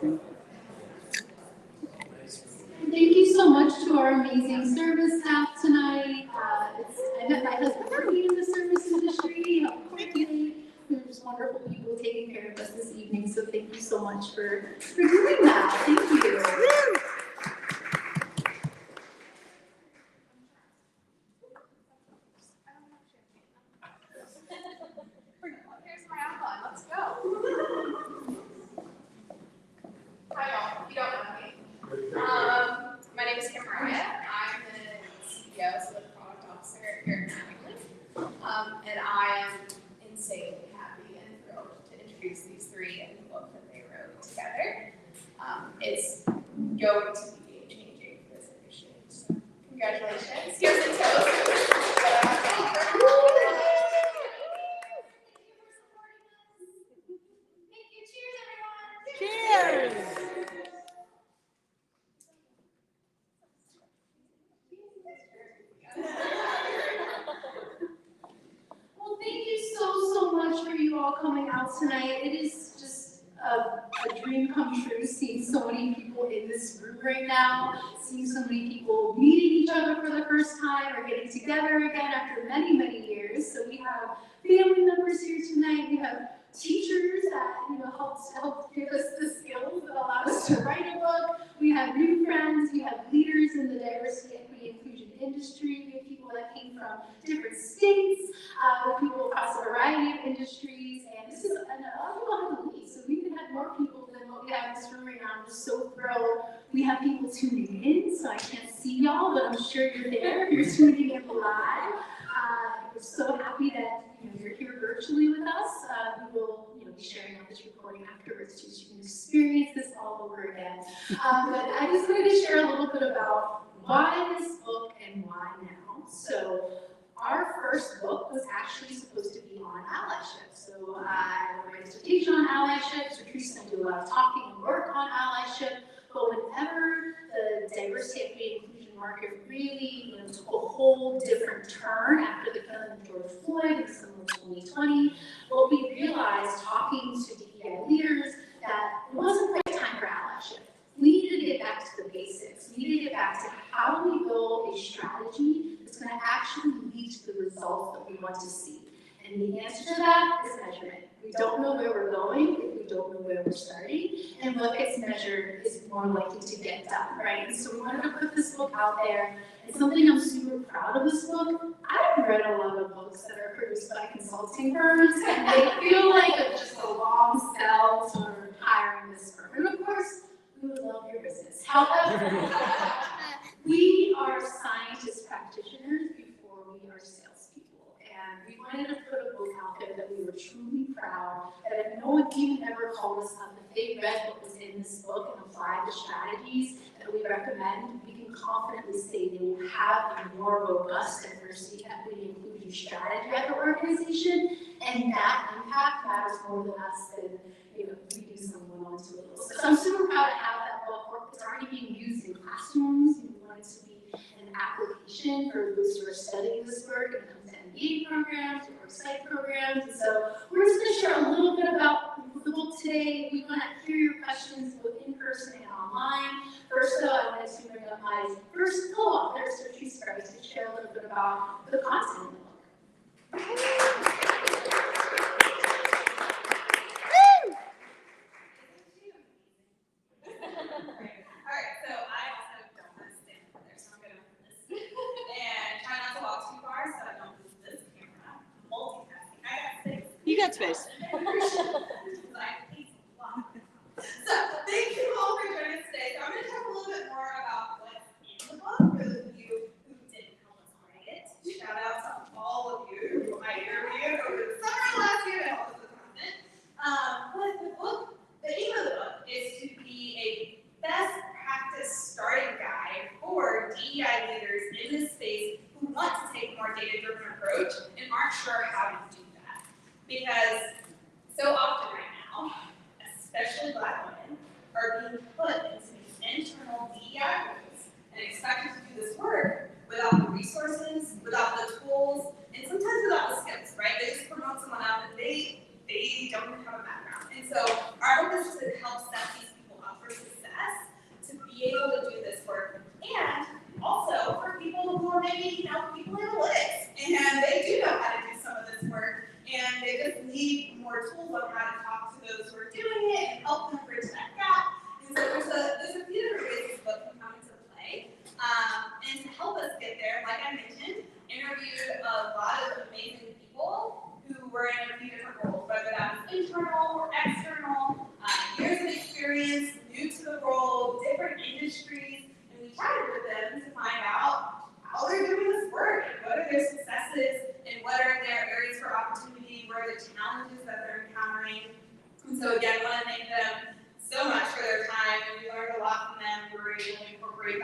Thank you so much to our amazing service staff tonight. I met my husband working in the service industry. We're just wonderful people taking care of us this evening. So thank you so much for doing that. Thank you. Here's my outline. Let's go. Hi, y'all. You don't know me. My name is Kim Mariah. I'm the CEO, so the product officer here at Mattingly. And I am insanely happy and thrilled to introduce these three in the book that they wrote together. It's going to be game-changing for this industry. So, congratulations. Here's a toast. Thank you. Cheers, everyone. Cheers! Well, thank you so much for you all coming out tonight. It is just a dream come true seeing so many people in this room right now, seeing so many people meeting each other for the first time or getting together again after many years. So we have family members here tonight. We have teachers that helped give us the skills that allow us to write a book. We have new friends. We have leaders in the diversity, equity, inclusion industry. We have people that came from different states. We have people across a variety of industries. And this is a lot of people have to leave, so we even had more people than what we have in this room right now. I'm just so thrilled. We have people tuning in, so I can't see y'all, but I'm sure you're there. You're tuning in live. We're so happy that you're here virtually with us. We will be sharing out this recording afterwards too, so you can experience this all over again. But I just wanted to share a little bit about why this book and why now. So our first book was actually supposed to be on allyship. So I wrote my dissertation on allyship. Sertrice and I do a lot of talking and work on allyship. But whenever the diversity, equity, inclusion market really took a whole different turn after the killing of George Floyd in summer of 2020, what we realized talking to DEI leaders that it wasn't the right time for allyship. We needed to get back to the basics. We needed to get back to how do we build a strategy that's going to actually lead to the results that we want to see. And the answer to that is measurement. We don't know where we're going if we don't know where we're starting. And what gets measured is more likely to get done, right? And so we wanted to put this book out there. It's something I'm super proud of this book. I've read a lot of books that are produced by consulting firms, and they feel like just a long sell to hiring this firm. And of course, we would love your business. However, we are scientist practitioners before we are salespeople. And we wanted to put a book out there that we were truly proud that if no one even ever called us up, if they read what was in this book and applied the strategies that we recommend, we can confidently say they will have a more robust diversity, equity, inclusion strategy at the organization. And that impact matters more than us than reading someone onto a list. So I'm super proud to have that book. It's already being used in classrooms. We want it to be an application for those who are studying this work when it comes to MBA programs or psych programs. And so we're just going to share a little bit about the book today. We want to hear your questions both in person and online. First, though, I wanted to bring up my first co-author, Sertrice Grice, to share a little bit about the content of the book. Alright, so I also don't want to stand over there, so I'm going to move this. And try not to walk too far so I don't lose this camera. Multitasking. I got space. You got space. So, thank you all for joining us today. So I'm going to talk a little bit more about what's in the book for those of you who didn't help us write it. Shout out to all of you who I interviewed over the summer last year to help us with content. But the aim of the book is to be a best practice starting guide for DEI leaders in this space who want to take a more data-driven approach and aren't sure how to do that. Because so often right now, especially Black women, are being put into these internal DEI roles and expected to do this work without the resources, without the tools, and sometimes without the skills, right? They just promote someone up and they don't have a background. And so our hope is to help set these people up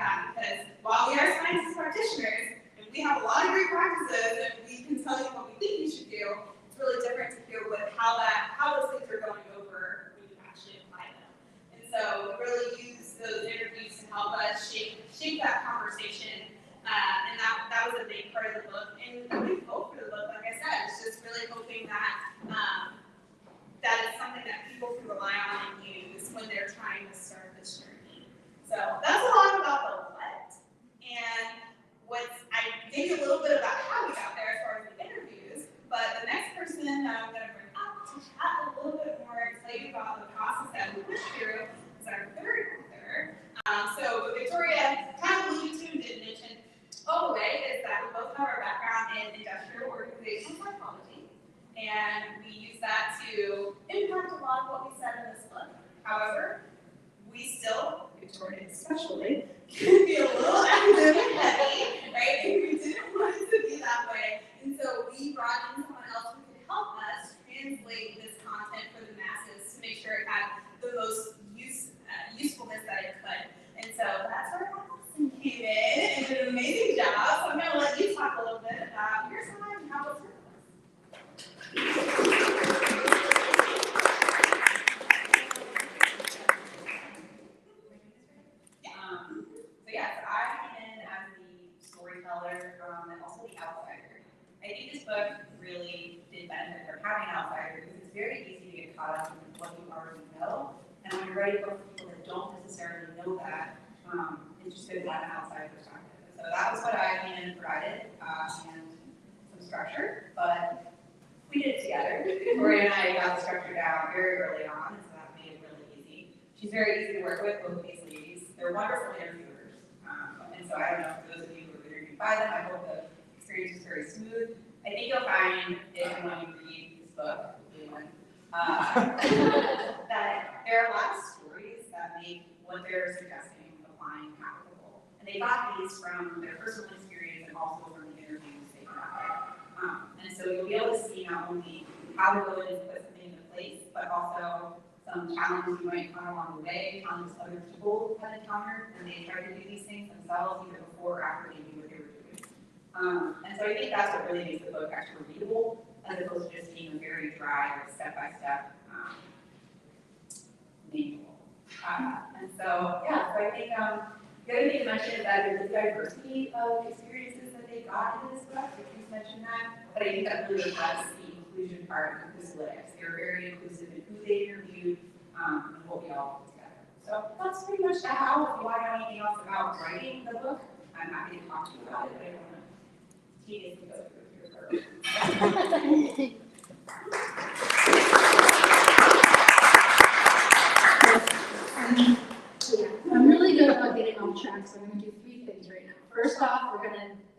that, because while we are science practitioners, and we have a lot of great practices, and we can tell you what we think you should do, it's really different to hear how those things are going over when you actually apply them. And so we really use those interviews to help us shape that conversation. And that was a big part of the book. And the big hope for the book, like I said, is just really hoping that that is something that people can rely on and use when they're trying to start this journey. So that's a lot about the what. And I gave you a little bit about how we got there as far as the interviews, but the next person that I'm going to bring up to chat a little bit more and tell you about the process that we went through is our third author. So Victoria kind of alluded to and did mention all the way is that we both have our background in industrial organizational psychology, and we use that to impact a lot of what we said in this book. However, we still, Victoria especially, can be a little academic heavy, right? And we didn't want it to be that way. And so we brought in someone else who could help us translate this content for the masses to make sure it had the most usefulness that it could. And so that's where Allison came in and did an amazing job. So I'm going to let you talk a little bit about your side and how it's worked. I came in as the storyteller and also the outsider. I think this book really did benefit from having an outsider because it's very easy to get caught up in what you already know. And when you're writing a book for people that don't necessarily know that, it's just good to have an outside perspective. So that was what I came in and provided, and some structure, but we did it together. Victoria and I got the structure down very early on, and so that made it really easy. She's very easy to work with, both of these ladies. They're wonderful interviewers, and so I don't know for those of you who were interviewed by them, I hope the experience was very smooth. I think you'll find, if and when you read this book, that there are a lot of stories that make what they're suggesting applying applicable. And they got these from their personal experience and also from the interviews they conducted. And so you'll be able to see not only how to go in and put something into place, but also some challenges you might encounter along the way, challenges other people have encountered, and they try to do these things themselves either before or after they knew what they were doing. And so I think that's what really makes the book actually readable, as opposed to just being a very dry, step-by-step manual. And so, yeah, so I think the other thing to mention is that there's a diversity of experiences that they got in this book. Sertrice mentioned that, but I think that really reflects the inclusion part of Inclusalytics. They were very inclusive in who they interviewed and what we all put together. So that's pretty much how. If you want to know anything else about writing the book, I'm happy to talk to you about it, but I don't want to tedious to go through it here first. I'm really good about getting off track, so I'm going to do three things right now. First off,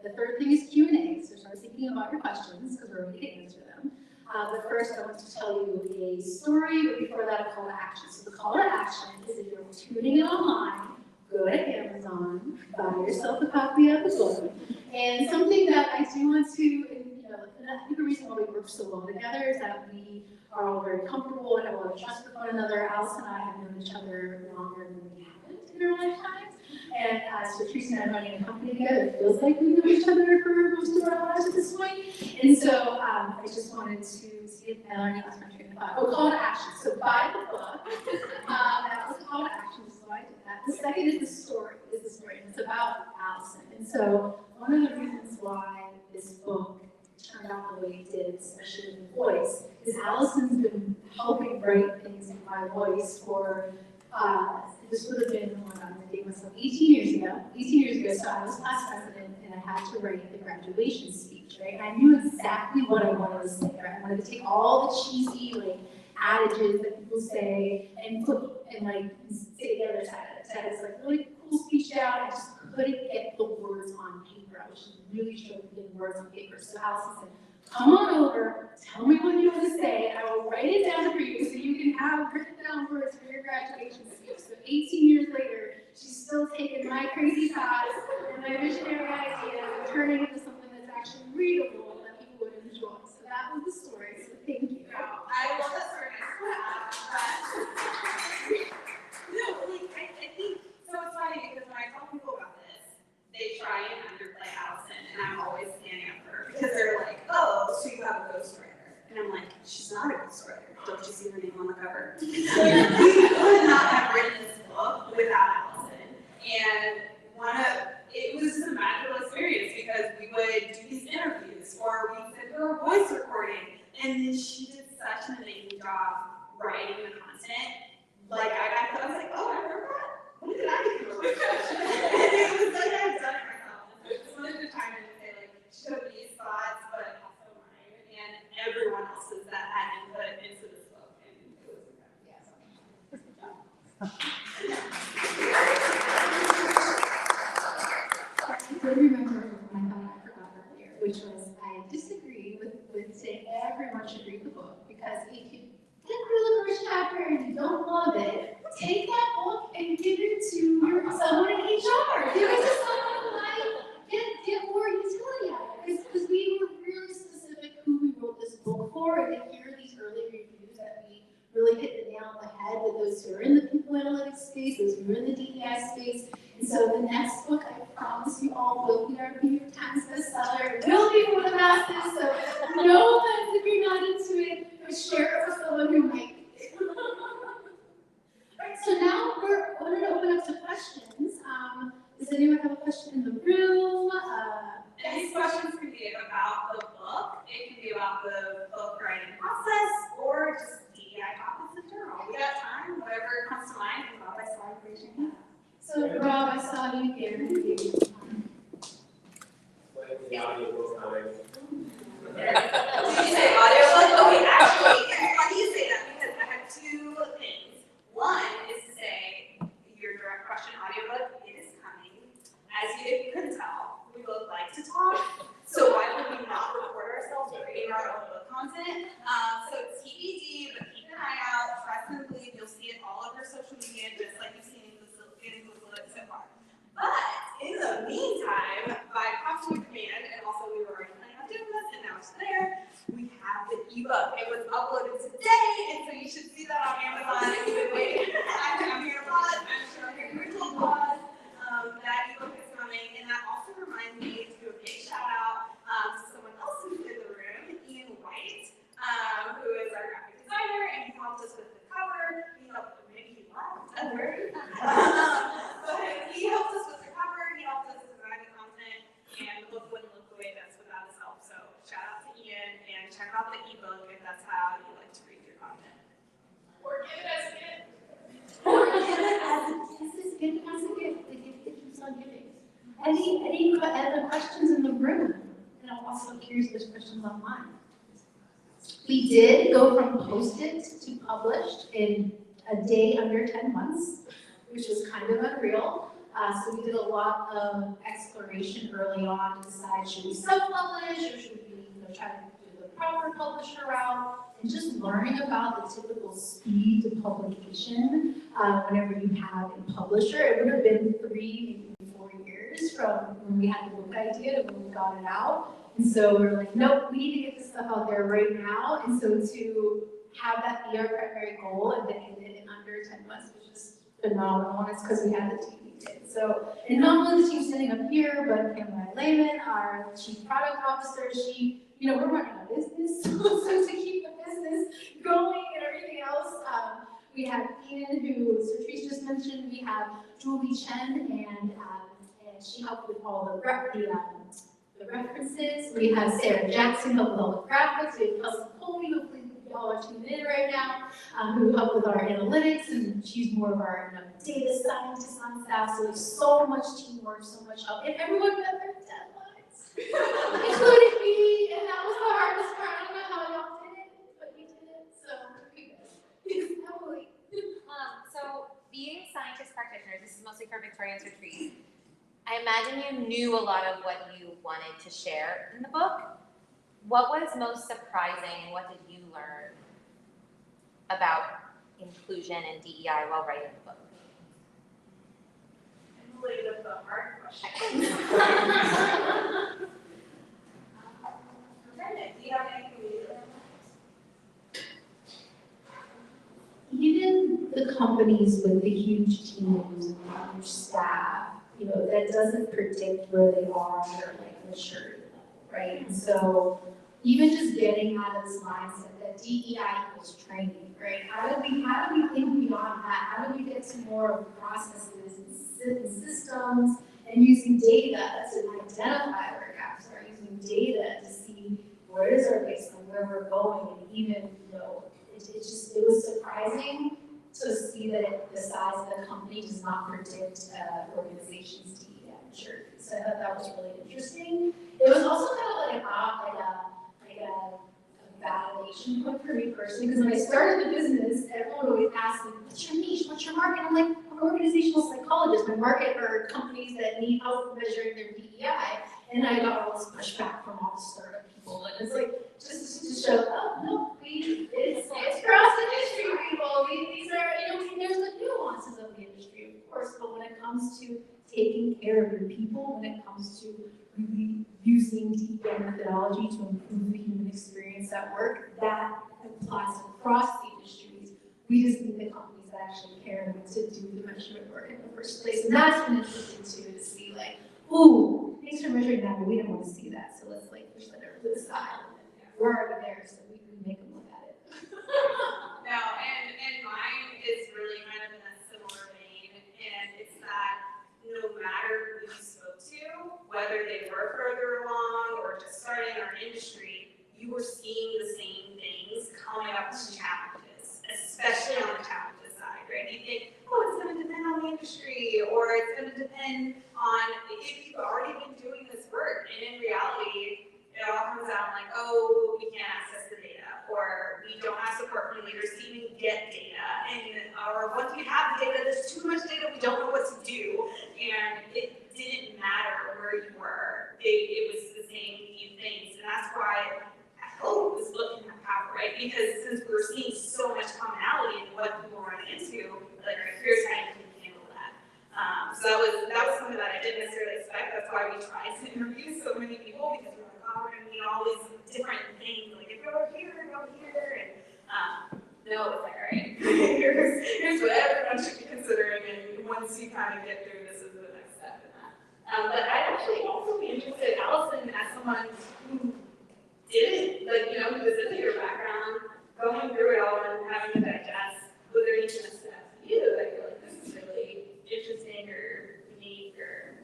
the third thing is Q&A, so start thinking about your questions, because we're ready to answer them. But first, I want to tell you a story, but before that, a call to action. So the call to action is if you're tuning in online, go to Amazon, buy yourself a copy of the book. And something that I do want to, and I think the reason why we work so well together is that we are all very comfortable and have a lot of trust with one another. Allison and I have known each other longer than we haven't in our lifetimes. And so Sertrice and I running a company together, it feels like we've known each other for most of our lives at this point. And so I just wanted to see if Melanie lost my train of thought. Oh, call to action. So buy the book. That was a call to action, so I did that. The second is the story. And it's about Allison. And so one of the reasons why this book turned out the way it did, especially in voice, is Allison's been helping write things in my voice for, this would have been, I'm going to date myself, 18 years ago. 18 years ago, so I was class president and I had to write the graduation speech, right? And I knew exactly what I wanted to say, right? I wanted to take all the cheesy, adages that people say and put, and say the other side of it. So I had this really cool speech down. I just couldn't get the words on paper. I was just really struggling getting words on paper. So Allison said, come on over, tell me what you want to say, and I will write it down for you so you can have written down words for your graduation speech. So 18 years later, she's still taking my crazy thoughts and my visionary ideas and turning it into something that's actually readable that people would enjoy. So that was the story, so thank you. Wow, I love that story. No, I think, so it's funny because when I tell people about try and underplay Allison, and I'm always standing up for her because they're like, oh, so you have a ghostwriter. And I'm like, she's not a ghostwriter. Don't you see her name on the cover? We could not have written this book without Allison. And it was just a magical experience because we would do these interviews or we send her a voice recording, and then she did such an amazing job writing the content. Like I was like, oh, I remember that. When did I do it? And it was like I'd done it myself. So I just wanted to chime in and say, like, she took these thoughts, but also mine and everyone else's that had input into this book, and it was incredible. Yes. I did remember one thought I forgot earlier, which was I disagree with saying everyone should read the book, because if you get through the first chapter and you don't love it, take that book and give it to someone in HR. Give it to someone who might get more utility out of it. Because we were really specific who we wrote this book for, and then here are these early reviews that we really hit the nail on the head with those who are in the people analytics space, those who are in the DEI space. And so the next book, I promise you all, will be our New York Times bestseller. It will be for the masses, so no offense if you're not into it, but share it with someone who might be. All right, so now we're going to open up to questions. Does anyone have a question in the room? And these questions can be about the book, it can be about the book writing process, or just DEI topics in general. We got time, whatever comes to mind, and Bob, I saw you raise your hand. So Rob, I saw you here. When the audiobook coming? Did you say audiobook? Okay, actually, it's funny you say that because I have two things. One is to say, your direct question audiobook, it is coming. If you couldn't tell, we both like to talk, so why would we not record ourselves reading our own book content? So TBD, but keep an eye out, trust and believe, you'll see it all over social media, just like you've seen Inclusalytics so far. But in the meantime, by popular command, and also we were already planning on doing this, and now it's there, we have the ebook. It was uploaded today, and so you should see that on Amazon if you've been waiting. I'm here to pause, I'm sure you're here to pause. That ebook is coming, and that also reminds me to do a big shout out to someone else who's in the room, Ian White, who is our graphic designer, and he helped us with the cover. He helped, maybe he left, but he helped us with the cover, he helped us design the content, and the book wouldn't look the way it does without his help. So shout out to Ian, and check out the ebook if that's how you like to read your content. Or give it as a gift. Or give it as a gift. The gift that keeps on giving. Any other questions in the room? And I'm also curious if there's questions online. We did go from posted to published in a day under 10 months, which was kind of unreal. So we did a lot of exploration early on to decide, should we self-publish or should we try to do the proper publisher route, and just learning about the typical speed to publication whenever you have a publisher. It would have been 3, maybe 4 years from when we had the book idea to when we got it out. And so we're like, nope, we need to get this stuff out there right now. And so to have that be our primary goal and to end it in under 10 months was just phenomenal. And it's because we had the team we did. So, and not only the team sitting up here, but Cameron Lehman, our chief product officer, we're running a business. So to keep the business going and everything else, we have Ian, who Sertrice just mentioned. We have Julie Chen, and she helped with all the references. We have Sarah Jackson, who helped with all the graphics. We have Kelsey Coley, hopefully y'all are tuning in right now, who helped with our analytics, and she's more of our data scientist on staff. So there's so much teamwork, so much help, and everyone met their deadlines, including me, and that was the hardest part. I don't know how y'all did it, but we did it. So Emily. So being scientist practitioners, this is mostly for Victoria and Sertrice. I imagine you knew a lot of what you wanted to share in the book. What was most surprising, and what did you learn about inclusion and DEI while writing the book? Emily, that's the hard question. Do you have anything to Even the companies with the huge teams and the huge staff, that doesn't predict where they are on their like maturity level, right? And so even just getting out of this mindset that DEI equals training, right? How do we think beyond that? How do we get to more of processes and systems and using data to identify where gaps are, using data to see where is our baseline, where we're going, and even, it was surprising to see that the size of the company does not predict organizations' DEI maturity. So I thought that was really interesting. It was also kind of like a validation point for me personally, because when I started the business, everyone would always ask me, what's your niche, what's your market? I'm like, I'm an organizational psychologist. My market are companies that need help measuring their DEI. And I got all this pushback from all the startup people. And it's like, just to show, oh, no, it's cross industry people. These are, there's the nuances of the industry, of course, but when it comes to taking care of your people, when it comes to really using DEI methodology to improve the human experience at work, that applies across the industries. We just need the companies that actually care enough to do the measurement work in the first place. And that's been interesting too, to see like, ooh, thanks for measuring that, but we don't want to see that. So let's like push that over to the side. We're already there, so we can make them look at it. No, and mine is really kind of in a similar vein, and it's that no matter who you spoke to, whether they were further along or just starting our industry, you were seeing the same things coming up to challenges, especially on the challenges side, right? You think, oh, it's going to depend on the industry, or it's going to depend on if you've already been doing this work, and in reality, it all comes down like, oh, we can't access the data, or we don't have support from leaders to even get data, or once we have the data, there's too much data, we don't know what to do, and it didn't matter where you were, it was the same few things, and that's why I hope this book can have power, right? Because since we're seeing so much commonality in what people run into, like, here's how you can handle that. So that was something that I didn't necessarily expect. That's why we tried to interview so many people, because we're like, oh, we're going to need all these different things. Like, if you're over here, go here. And no, it's like, all right, here's what everyone should be considering. And once you kind of get through, this is the next step in that. But I'd actually also be interested, Allison, as someone who didn't, who was in your background, going through it all and having to digest, was there anything that stood out to you that you're like, this is really interesting or unique or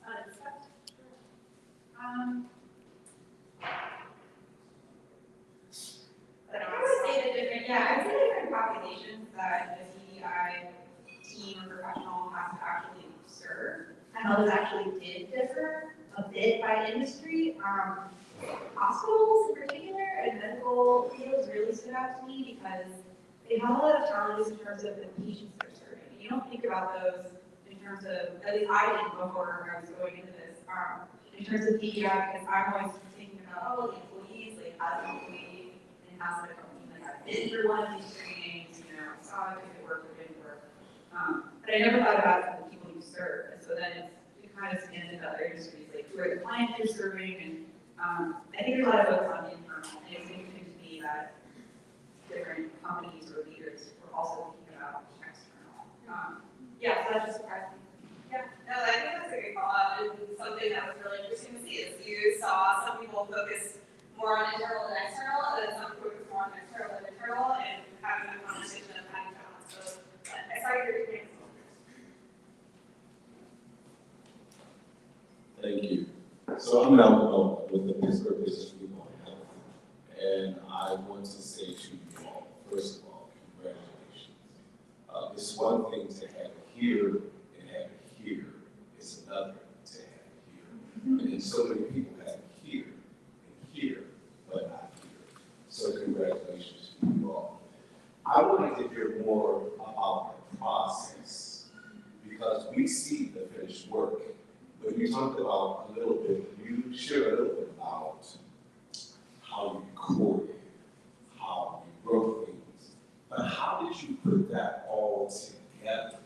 unexpected? I would say the different populations that the DEI team or professional has to actually serve, and how those actually did differ a bit by industry. Hospitals in particular and medical fields really stood out to me because they have a lot of challenges in terms of the patients they're serving. You don't think about those in terms of, at least I didn't before I was going into this, in terms of DEI, because I'm always thinking about, the employees, like as an employee, and how's the company, like I've been through one of these trainings, saw if it worked or didn't work. But I never thought about the people you serve, and so then it kind of stands into other industries, like who are the clients you're serving, and I think there's a lot of focus on internal, and it's interesting to me that different companies or leaders were also thinking about external. So that just surprised me. Yeah, no, I think that's a great call out, and something that was really interesting to see is you saw some people focus more on internal than external, and then some focus more on external than internal, and having that conversation of having balance. So I saw your experience. Thank you. So I'm now with the Pittsburgh Business Group on Health, and I want to say to you all, first of all, congratulations. It's one thing to have it here and have it here. It's another to have it here. And so many people have it here and here, but not here. So congratulations to you all. I would like to hear more about the process, because we see the finished work. But you talked about a little bit, you shared a little bit about how you recorded, how you wrote things. But how did you put that all together?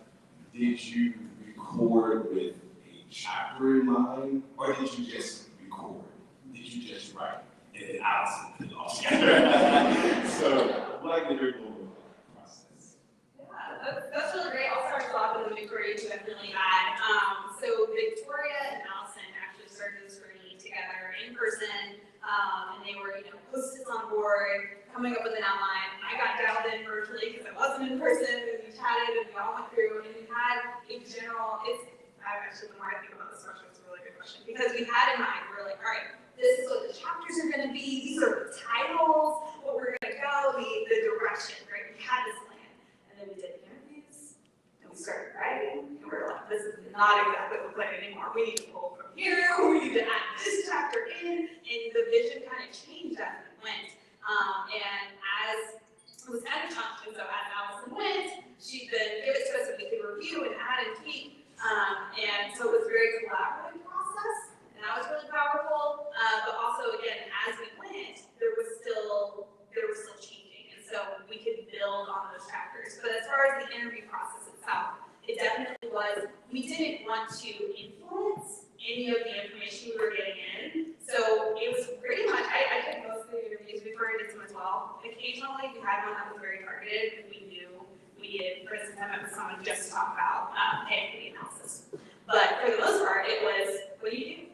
Did you record with a chapter in mind, or did you just record? Did you just write? And then Allison put it all together. So I'd like to hear more about that process. Yeah, that's really great. I'll start us off with the Victoria to definitely add. So Victoria and Allison actually started this journey together in person, and they were, hostess on board, coming up with an outline. I got dialed in virtually because I wasn't in person, and we chatted and we all went through, and we had a general, the more I think about this question, it's a really good question, because we had in mind, we were like, all right, this is what the chapters are gonna be, these are the titles, what we're gonna go, the direction, right? We had this plan, and then we did the interviews, and we started writing, and we were like, this is not exactly the plan anymore, we need to pull from here, we need to add this chapter in, and the vision kind of changed as we went. And as it was kind of tough, and so as Allison went, she'd then give it to us so we could review and add and tweak. And so it was a very collaborative process, and that was really powerful. But also, again, as we went, there was still changing, and so we could build on those chapters. But as far as the interview process itself, it definitely was. We didn't want to influence any of the information we were getting in. So it was pretty much, I did most of the interviews, Victoria did some as well. Occasionally we had one that was very targeted, and we knew we needed, for instance, I met with someone just to talk about pay equity analysis. But for the most part, it was, what do you do?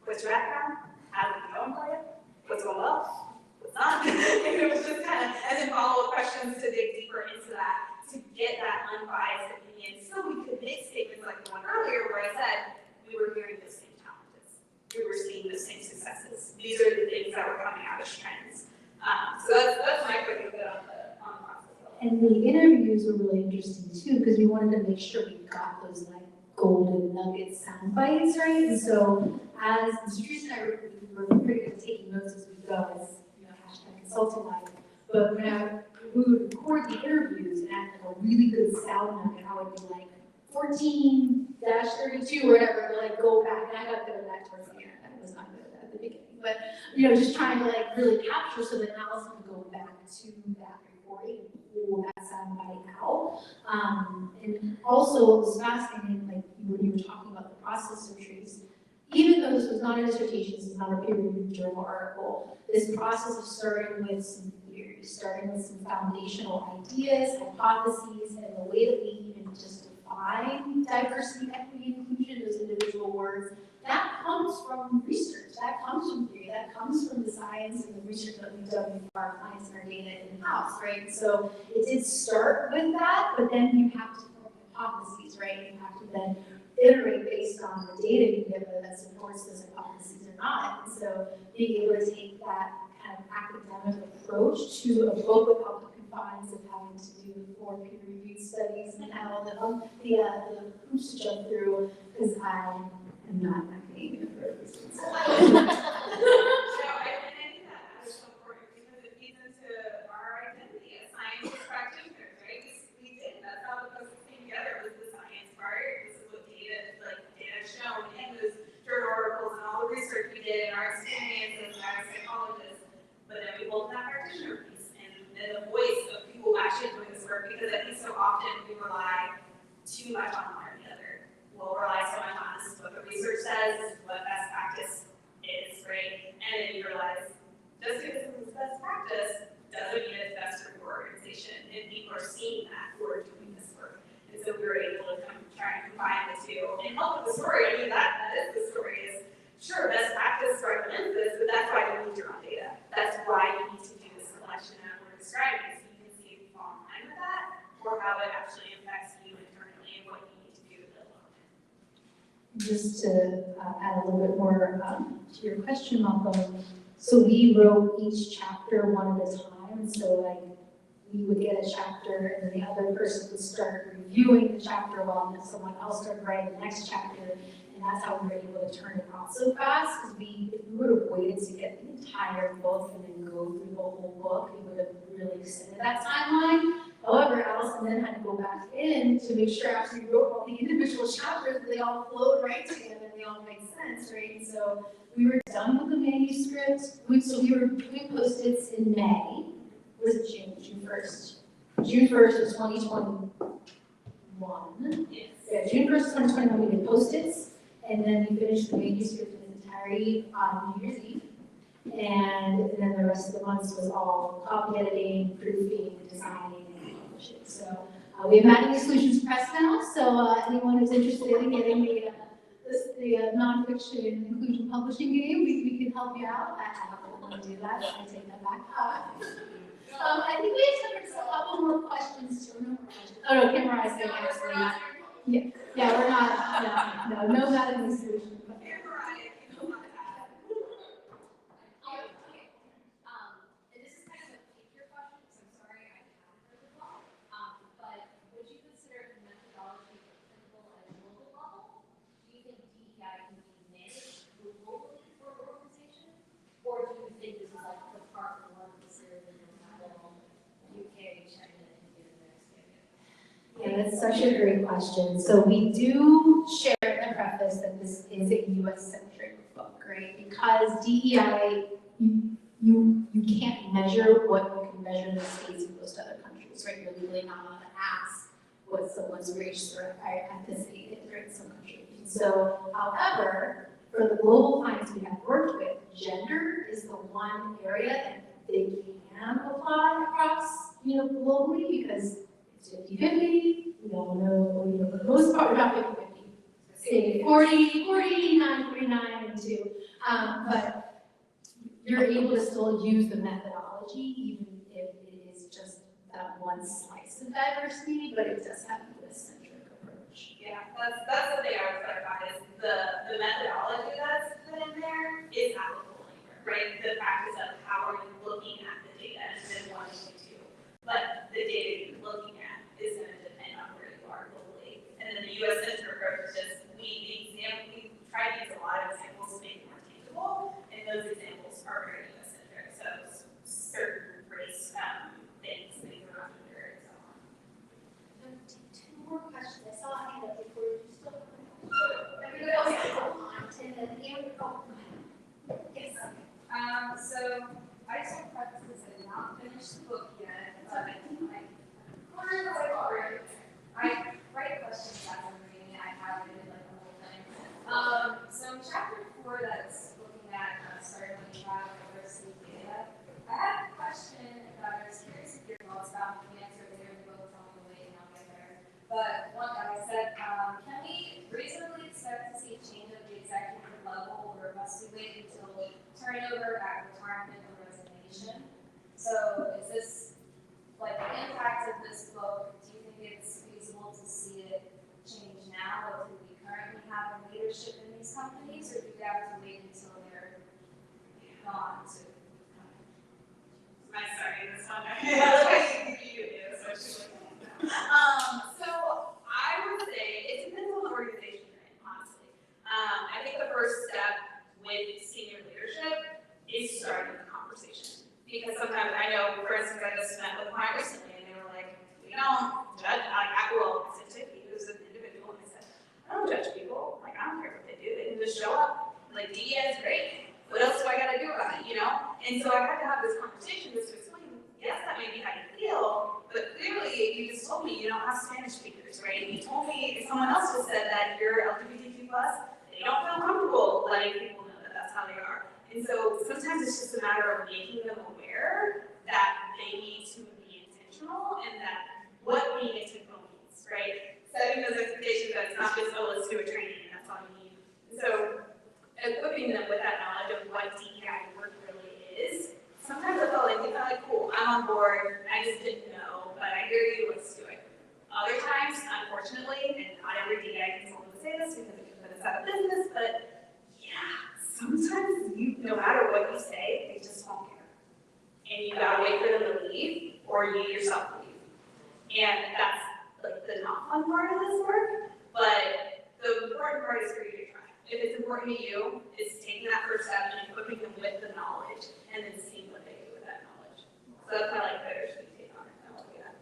What's your background? How's it going for you? What's going well? What's not? And it was just kind of, and then follow-up questions to dig deeper into that, to get that unbiased opinion, so we could make statements like the one earlier where I said, we were hearing the same challenges. We were seeing the same successes. These are the things that were coming out as trends. So that's my quick input on the process. And the interviews were really interesting too, because we wanted to make sure we got those like golden nugget sound bites, right? And so as Sertrice and I were pretty good at taking notes as we go, as hashtag consulting life. But when we would record the interviews and have like a really good sound nugget, I would be like 14-32 or whatever, to like go back, and I got good at that towards the end. I was not good at the beginning, but just trying to like really capture so that Allison could go back to that recording and pull that sound bite out. And also it was fascinating, like when you were talking about the process of trees, even though this was not a dissertation, this is not a peer-reviewed journal article, this process of starting with some theories, starting with some foundational ideas, hypotheses, and the way that we even just define diversity, equity, inclusion, those individual words, that comes from research, that comes from theory, that comes from the science and the research that we've done with our clients and our data in-house, right? So it did start with that, but then you have to form hypotheses, right? You have to then iterate based on the data you get, whether that supports those hypotheses or not. And so being able to take that kind of academic approach to a book without the confines of having to do 4 peer-reviewed studies and have all the hoops to jump through, because I am not an academia for a reason. And I think that is so important because it feeds into our identity as science practitioners, right? We did, that's how the process came together, was the science part. This is what data shown in those journal articles and all the research we did and our experiences as psychologists. But then we hold that practitioner piece and the voice of people actually doing this work, because I think so often we rely too much on one or the other. We'll rely so much on this is what the research says, this is what best practice is, right? And then you realize, just because this is best practice doesn't mean it's best for your organization. And people are seeing that who are doing this work. And so we were able to try and combine the two and help with the story. I mean, that is the story is, sure, best practice recommends this, but that's why you need your own data. That's why you need to do this collection that we're describing, so you can see if you fall in line with that, or how it actually affects you internally and what you need to do to build on it. Just to add a little bit more to your question, Malcolm. So we wrote each chapter one at a time. So like we would get a chapter and then the other person would start reviewing the chapter while someone else started writing the next chapter. And that's how we were able to turn it out so fast, because if we would have waited to get the entire book and then go through the whole book, it would have really extended that timeline. However, Allison then had to go back in to make sure after we wrote all the individual chapters that they all flowed right together and they all made sense, right? And so we were done with the manuscript. So we were doing post-its in May. Was it June 1st? June 1st of 2021. Yes. Yeah, June 1st of 2021, we did post-its. And then we finished the manuscript in its entirety on New Year's Eve. And then the rest of the months was all copy editing, proofing, designing, and publishing. So we have Mattingly Solutions Press now. So anyone who's interested in getting the nonfiction inclusion publishing game, we can help you out. I don't want to do that, I take that back. I think we have time for a couple more questions too. No more questions. Oh no, Kim Rice, actually not. Yeah, we're not, no medical solution. And this is kind of a figure question, so I'm sorry I haven't heard it well. But would you consider the methodology applicable at a global level? Do you think DEI can be managed globally for an organization? Or do you think this is like the part one considered in the level, UK, China, India, Mexico? Yeah, that's such a great question. So we do share in the preface that this is a US-centric book, right? Because DEI, you can't measure what you can measure in the States and most other countries, right? You're legally not allowed to ask what someone's race or ethnicity is, right, in some countries. So, however, for the global clients we have worked with, gender is the one area that they can apply across, globally, because it's 50-50. We all know, for the most part, about 50-50. Say 40, 49, 49, and 2. But you're able to still use the methodology, even if it is just that one slice of diversity, but it does have a US-centric approach. Yeah, that's the thing I would clarify is the methodology that's put in there is applicable anywhere, right? The practice of how are you looking at the data has been one issue too. But the data you're looking at is going to depend on where you are globally. And then the US-centric approach is just we try to use a lot of examples to make it more tangible, and those examples are very US-centric. So certain race things are under and so on. Two more questions. I saw a hand up before you still. Everybody else is on to the end. Oh, yes. So I just want to preface this, I did not finish the book yet, but I write questions as I'm reading it. I have it like the whole thing. So in chapter 4, that's looking at starting when you have diversity data. I had a question that I was curious if your thoughts about the answer there. We both tell me the way and I'll get there. But one guy said, can we reasonably expect to see a change at the executive level, or must we wait until turnover at retirement or resignation? So is this like the impact of this book? Do you think it's feasible to see it change now? Or do we currently have a leadership in these companies, or do we have to wait until they're gone to? Am I starting this one? So I would say it depends on the organization you're in, honestly. I think the first step with senior leadership is starting the conversation. Because sometimes I know, for instance, I just met with a client recently and they were like, we don't judge, I said Tiffany, who's an individual, and I said, I don't judge people, like I don't care what they do, they can just show up. Like DEI is great. What else do I gotta do about it, And so I had to have this conversation just to explain, yes, that may be how you feel, but clearly you just told me you don't have Spanish speakers, right? You told me someone else just said that you're LGBTQ+, and you don't feel comfortable letting people know that that's how they are. And so sometimes it's just a matter of making them aware that they need to be intentional and that what being intentional means, right? Setting those expectations that it's not just, oh, let's do a training and that's all you need. And so equipping them with that knowledge of what DEI work really is. Sometimes I felt like, cool, I'm on board, I just didn't know, but I hear you, let's do it. Other times, unfortunately, and not every DEI consultant would say this because it can put us out of business, but yeah, sometimes no matter what you say, they just won't care. And you gotta wait for them to leave, or you yourself leave. And that's like the not fun part of this work, but the important part is for you to try. If it's important to you, it's taking that first step and equipping them with the knowledge, and then seeing what they do with that knowledge. So that's my bittersweet take on it. I love that.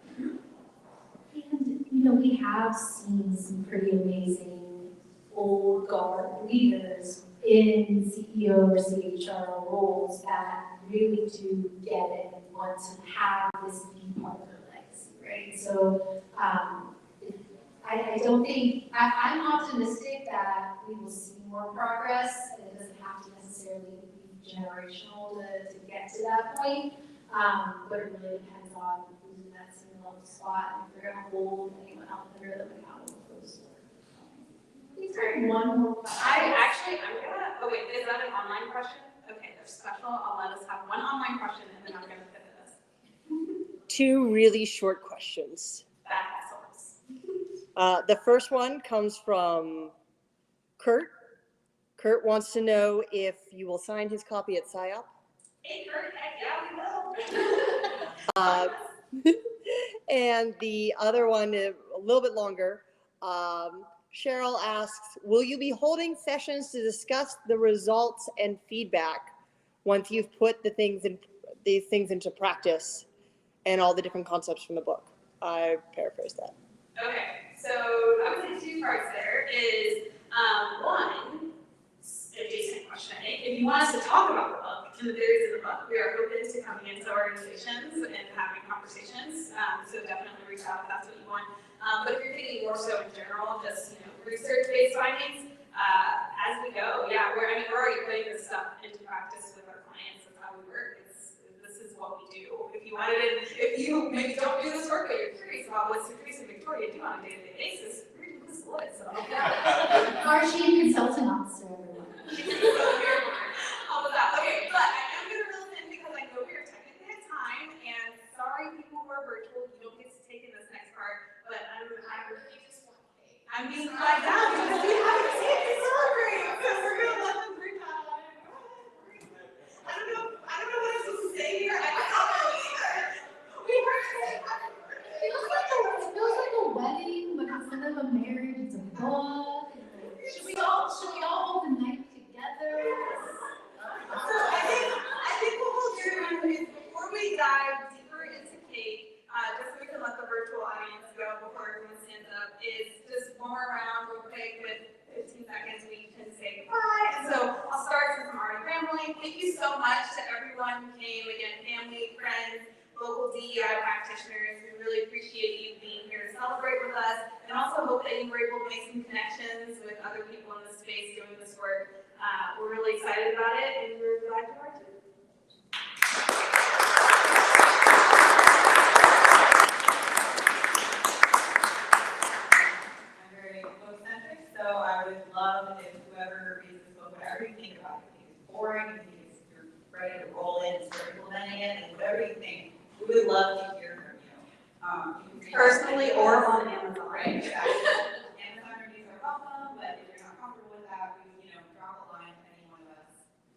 And, we have seen some pretty amazing old guard leaders in CEO or CHRO roles that really do get it and want to have this be part of their legacy, right? So I don't think, I'm optimistic that we will see more progress, and it doesn't have to necessarily be generational to get to that point, but it really depends on who's in that senior level spot, and if they're gonna hold anyone else under them accountable for those. Sorry, one more question. Oh wait, is that an online question? Okay, they're special. I'll let us have one online question and then I'm gonna pivot this. 2 really short questions. That helps. The first one comes from Kurt. Kurt wants to know if you will sign his copy at PSYOP. Hey Kurt, heck yeah, we will. And the other one, a little bit longer. Cheryl asks, will you be holding sessions to discuss the results and feedback once you've put these things into practice and all the different concepts from the book? I paraphrased that. Okay, so I would say 2 parts there is, one, adjacent question, I think. If you want us to talk about the book and the theories of the book, we are open to coming into organizations and having conversations. So definitely reach out if that's what you want. But if you're thinking more so in general, just research-based findings, as we go, yeah, we're already putting this stuff into practice with our clients. That's how we work. This is what we do. If you maybe don't do this work, but you're curious about what Sertrice and Victoria do on a day-to-day basis, read this list. So. Our chief consulting officer, everyone. All of that. Okay, but I am going to reel in because I know we are technically at time, and sorry people who are virtual, you don't get to take in this next part, but I'm really just want cake. I'm being flagged out because we haven't seen to celebrate, so we're going to let them bring that on. I don't know what I'm supposed to say here. I don't know either. We were saying happy birthday. It feels like a wedding, but instead of a marriage, it's a book. Should we all hold the night together? So I think what we'll do is before we dive deeper into cake, just so we can let the virtual audience go before everyone stands up, is just one more round real quick with 15 seconds we can say goodbye. And so I'll start from our family. Thank you so much to everyone who came, again, family, friends, local DEI practitioners. We really appreciate you being here to celebrate with us, and also hope that you were able to make some connections with other people in the space doing this work. We're really excited about it, and we're glad you are too. I'm very book-centric, so I would love if whoever reads this book, whatever you think about it, if it's boring, if you're ready to roll in and start implementing it, and whatever you think, we would love to hear from you. You can reach out Personally to or us. on Amazon. Right, exactly. Amazon reviews are welcome, but if you're not comfortable with that, we, drop a line to any one of us,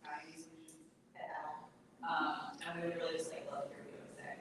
any solutions at all. And we would really just love to hear what you have to say.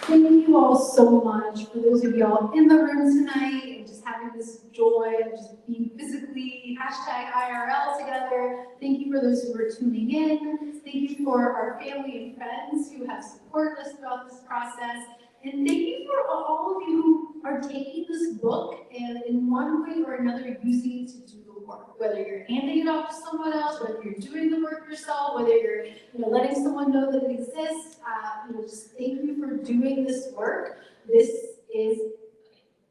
Thank you all so much for those of y'all in the room tonight and just having this joy of just being physically #IRL together. Thank you for those who are tuning in. Thank you for our family and friends who have supported us throughout this process. And thank you for all of you who are taking this book and in one way or another using it to do the work. Whether you're handing it off to someone else, whether you're doing the work yourself, whether you're letting someone know that it exists. Just thank you for doing this work. This is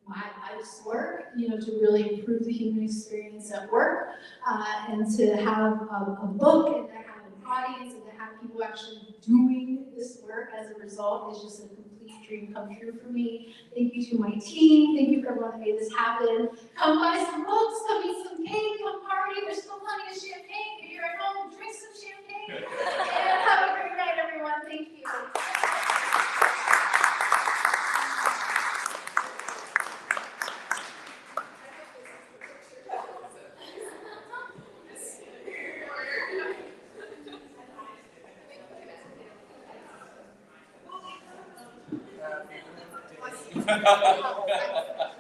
my life's work, to really improve the human experience at work, and to have a book and to have an audience and to have people actually doing this work as a result is just a complete dream come true for me. Thank you to my team. Thank you for everyone that made this happen. Come buy some books, come eat some cake, come party. There's still plenty of champagne. If you're at home, drink some champagne. And have a great night, everyone. Thank you. Ha ha ha.